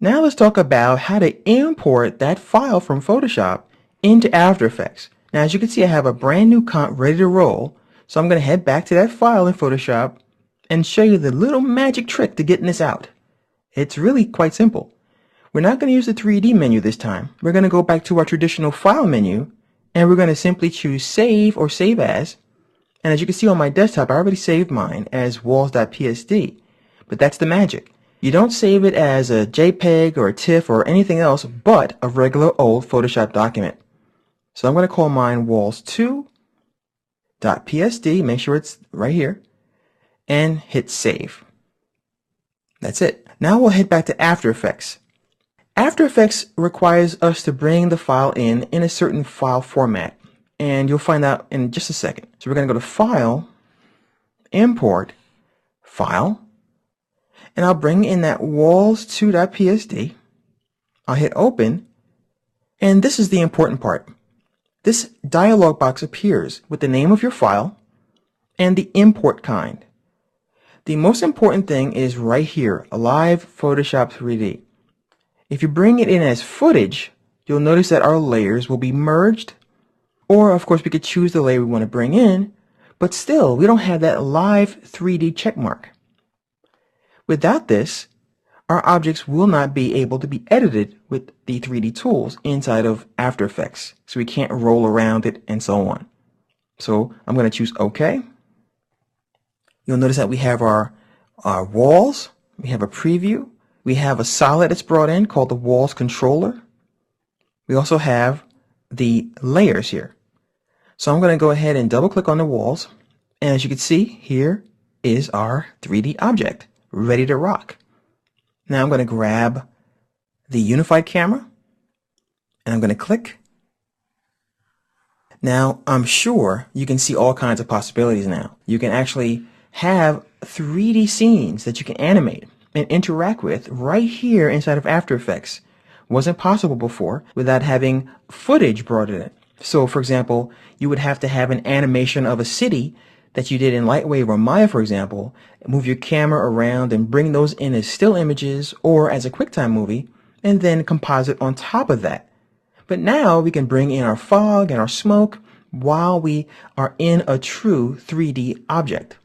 Now let's talk about how to import that file from Photoshop into After Effects. Now as you can see, I have a brand new comp ready to roll. So I'm going to head back to that file in Photoshop and show you the little magic trick to getting this out. It's really quite simple. We're not going to use the 3D menu this time. We're going to go back to our traditional file menu and we're going to simply choose Save or Save As. And as you can see on my desktop, I already saved mine as walls.psd. But that's the magic. You don't save it as a JPEG or a TIFF or anything else but a regular old Photoshop document. So I'm going to call mine walls2.psd, make sure it's right here, and hit save. That's it. Now we'll head back to After Effects. After Effects requires us to bring the file in a certain file format, and you'll find out in just a second. So we're going to go to File, Import, File, and I'll bring in that walls2.psd. I'll hit Open, and this is the important part. This dialog box appears with the name of your file and the import kind. The most important thing is right here, Live Photoshop 3D. If you bring it in as footage, you'll notice that our layers will be merged, or of course we could choose the layer we want to bring in, but still we don't have that live 3D checkmark. Without this, our objects will not be able to be edited with the 3D tools inside of After Effects, so we can't roll around it and so on. So I'm going to choose OK. You'll notice that we have our walls, we have a preview, we have a solid that's brought in called the walls controller. We also have the layers here. So I'm going to go ahead and double click on the walls, and as you can see, here is our 3D object ready to rock. Now I'm going to grab the unified camera and I'm going to click. Now I'm sure you can see all kinds of possibilities now. You can actually have 3D scenes that you can animate and interact with right here inside of After Effects. Wasn't possible before without having footage brought in it. So for example, you would have to have an animation of a city that you did in Lightwave or Maya, for example, move your camera around and bring those in as still images or as a QuickTime movie, and then composite on top of that. But now we can bring in our fog and our smoke while we are in a true 3D object.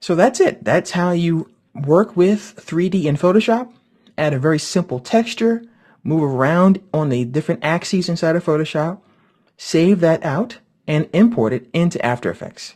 So that's it. That's how you work with 3D in Photoshop. Add a very simple texture, move around on the different axes inside of Photoshop, save that out, and import it into After Effects.